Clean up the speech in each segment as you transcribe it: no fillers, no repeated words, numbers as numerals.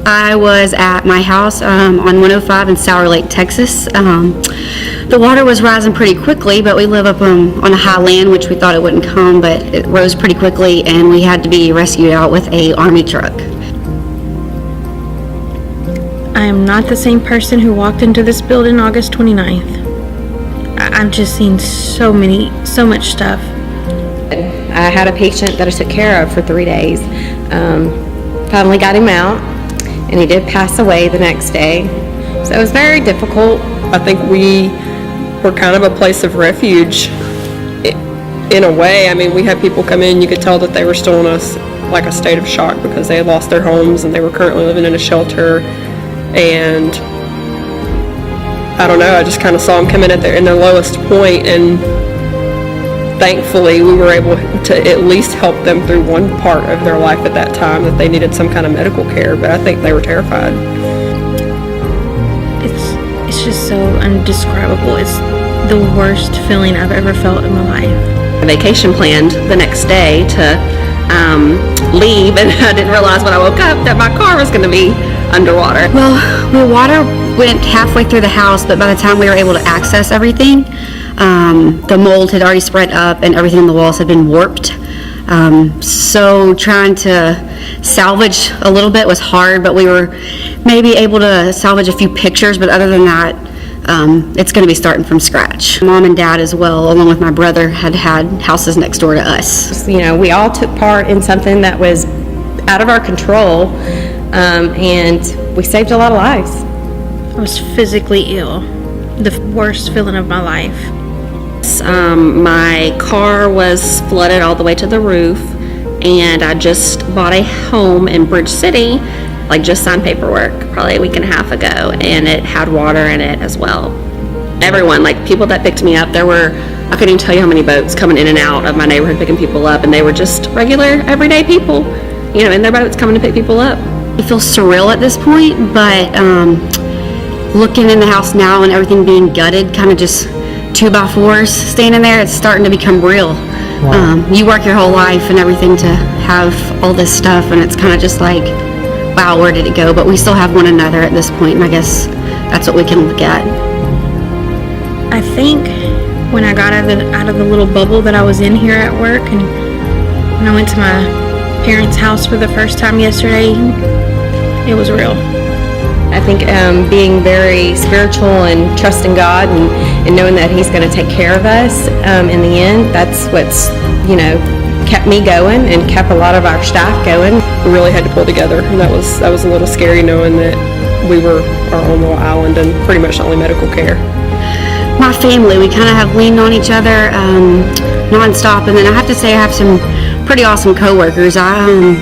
I was at my house on 105 in Sour Lake, Texas. The water was rising pretty quickly, but we live up on a high land, which we thought it wouldn't come, but it rose pretty quickly, and we had to be rescued out with a Army truck. I am not the same person who walked into this building August 29th. I've just seen so much stuff. I had a patient that I took care of for 3 days. Finally got him out, and he did pass away the next day. So it was very difficult. I think we were kind of a place of refuge in a way. I mean, we had people come in, you could tell that they were still in a state of shock because they had lost their homes and they were currently living in a shelter. And I don't know, I just kind of saw them come in in their lowest point, and thankfully we were able to at least help them through one part of their life at that time, that they needed some kind of medical care, but I think they were terrified. It's just so indescribable. It's the worst feeling I've ever felt in my life. A vacation planned the next day to leave, and I didn't realize when I woke up that my car was going to be underwater. Well, the water went halfway through the house, but by the time we were able to access everything, the mold had already spread up and everything on the walls had been warped. So trying to salvage a little bit was hard, but we were maybe able to salvage a few pictures, but other than that, it's going to be starting from scratch. Mom and Dad as well, along with my brother, had houses next door to us. You know, we all took part in something that was out of our control, and we saved a lot of lives. I was physically ill. The worst feeling of my life. My car was flooded all the way to the roof, and I just bought a home in Bridge City, just signed paperwork probably a week and a half ago, and it had water in it as well. Everyone, people that picked me up, I couldn't even tell you how many boats coming in and out of my neighborhood picking people up, and they were just regular, everyday people, in their boats coming to pick people up. It feels surreal at this point, but looking in the house now and everything being gutted, kind of just 2x4s standing there, it's starting to become real. Wow. You work your whole life and everything to have all this stuff, and it's kind of just like, wow, where did it go? But we still have one another at this point, and I guess that's what we can look at. I think when I got out of the little bubble that I was in here at work, and when I went to my parents' house for the first time yesterday, it was real. I think being very spiritual and trusting God and knowing that He's going to take care of us in the end, that's what's, kept me going and kept a lot of our staff going. We really had to pull together, and that was a little scary, knowing that we were our own little island and pretty much the only medical care. My family, we kind of have leaned on each other nonstop, and then I have to say I have some pretty awesome coworkers. I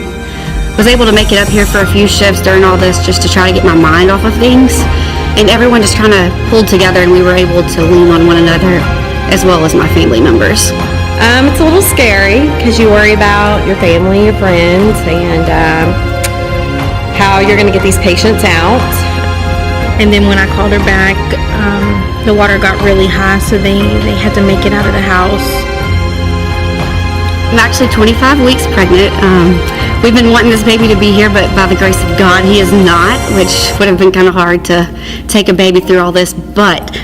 was able to make it up here for a few shifts during all this just to try to get my mind off of things, and everyone just kind of pulled together, and we were able to lean on one another as well as my family members. It's a little scary because you worry about your family, your friends, and how you're going to get these patients out. And then when I called her back, the water got really high, so they had to make it out of the house. I'm actually 25 weeks pregnant. We've been wanting this baby to be here, but by the grace of God, he is not, which would have been kind of hard to take a baby through all this. But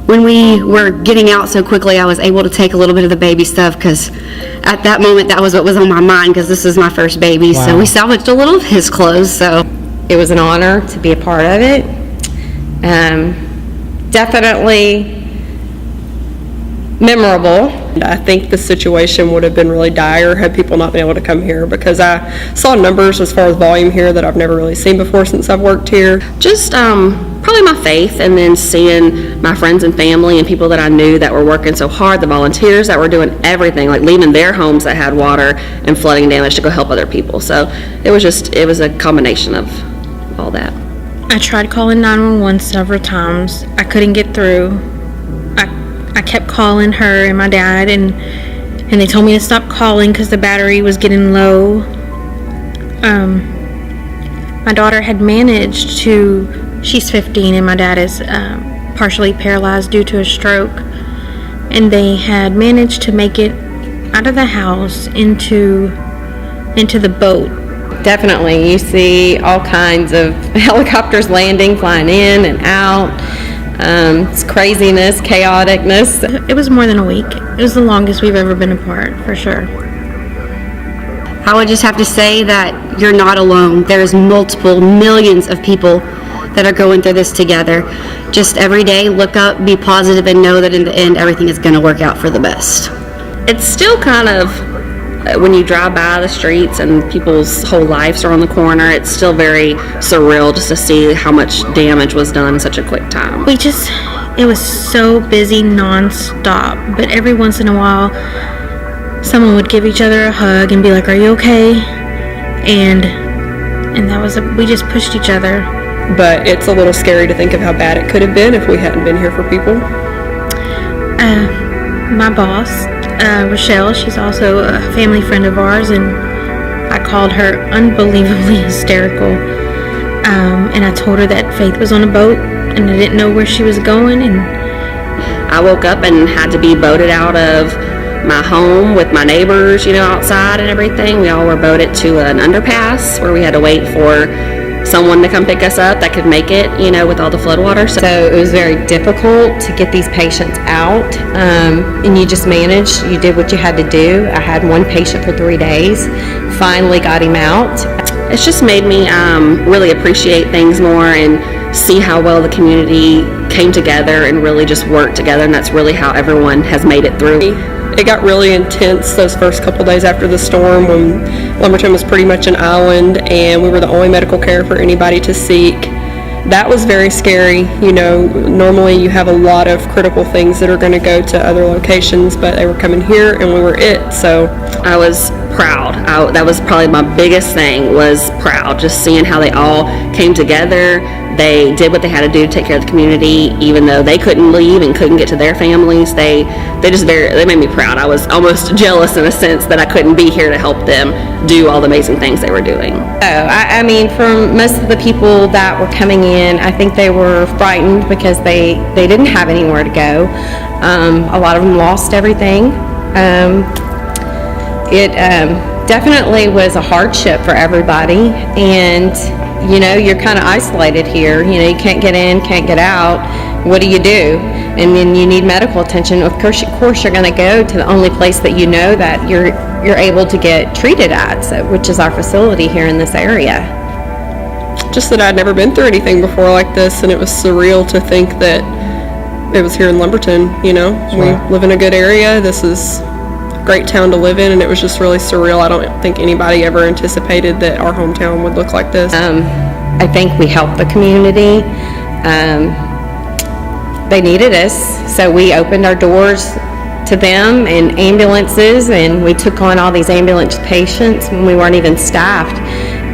when we were getting out so quickly, I was able to take a little bit of the baby stuff, because at that moment, that was what was on my mind, because this is my first baby. Wow. So we salvaged a little of his clothes. So it was an honor to be a part of it. Definitely memorable. I think the situation would have been really dire had people not been able to come here, because I saw numbers as far as volume here that I've never really seen before since I've worked here. Just probably my faith, and then seeing my friends and family and people that I knew that were working so hard, the volunteers that were doing everything, leaving their homes that had water and flooding damage to go help other people. So it was a combination of all that. I tried calling 911 several times. I couldn't get through. I kept calling her and my dad, and they told me to stop calling because the battery was getting low. My daughter had managed to, she's 15, and my dad is partially paralyzed due to a stroke, and they had managed to make it out of the house into the boat. definitely. You see all kinds of helicopters landing, flying in and out. It's craziness, chaoticness. It was more than a week. It was the longest we've ever been apart, for sure. I would just have to say that you're not alone. There's multiple millions of people that are going through this together. Just every day, look up, be positive, and know that in the end, everything is going to work out for the best. It's still kind of, when you drive by the streets and people's whole lives are on the corner, it's still very surreal just to see how much damage was done in such a quick time. It was so busy nonstop, but every once in a while, someone would give each other a hug and be like, "Are you okay?" And that was we just pushed each other. But it's a little scary to think of how bad it could have been if we hadn't been here for people. My boss, Rochelle, she's also a family friend of ours, and I called her unbelievably hysterical. And I told her that Faith was on a boat and I didn't know where she was going, and I woke up and had to be boated out of my home with my neighbors, outside and everything. We all were boated to an underpass where we had to wait for someone to come pick us up that could make it, with all the floodwater. So it was very difficult to get these patients out, and you just managed. You did what you had to do. I had one patient for 3 days, finally got him out. It's just made me really appreciate things more and see how well the community came together and really just worked together, and that's really how everyone has made it through. It got really intense those first couple days after the storm when Lumberton was pretty much an island and we were the only medical care for anybody to seek. That was very scary. Normally you have a lot of critical things that are going to go to other locations, but they were coming here and we were it. So I was proud. That was probably my biggest thing, was proud. Just seeing how they all came together. They did what they had to do to take care of the community, even though they couldn't leave and couldn't get to their families. They made me proud. I was almost jealous in a sense that I couldn't be here to help them do all the amazing things they were doing. I mean, for most of the people that were coming in, I think they were frightened because they didn't have anywhere to go. A lot of them lost everything. It definitely was a hardship for everybody, and you're kind of isolated here. You can't get in, can't get out. What do? And then you need medical attention. Of course you're going to go to the only place that that you're able to get treated at, which is our facility here in this area. Just that I'd never been through anything before like this, and it was surreal to think that it was here in Lumberton. We live in a good area. This is a great town to live in, and it was just really surreal. I don't think anybody ever anticipated that our hometown would look like this. I think we helped the community. They needed us, so we opened our doors to them and ambulances, and we took on all these ambulance patients when we weren't even staffed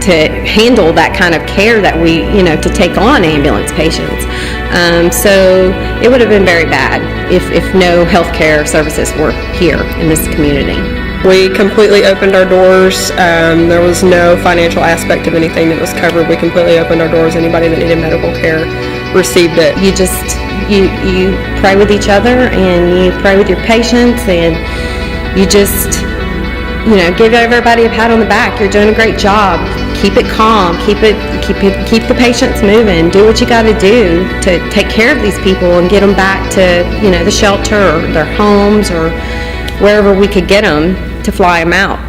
to handle that kind of care that we, to take on ambulance patients. So it would have been very bad if no healthcare services were here in this community. We completely opened our doors. There was no financial aspect of anything that was covered. We completely opened our doors. Anybody that needed medical care received it. You pray with each other, and you pray with your patients, and you just, give everybody a pat on the back. You're doing a great job. Keep it calm. Keep the patients moving. Do what you got to do to take care of these people and get them back to, the shelter or their homes or wherever we could get them to fly them out.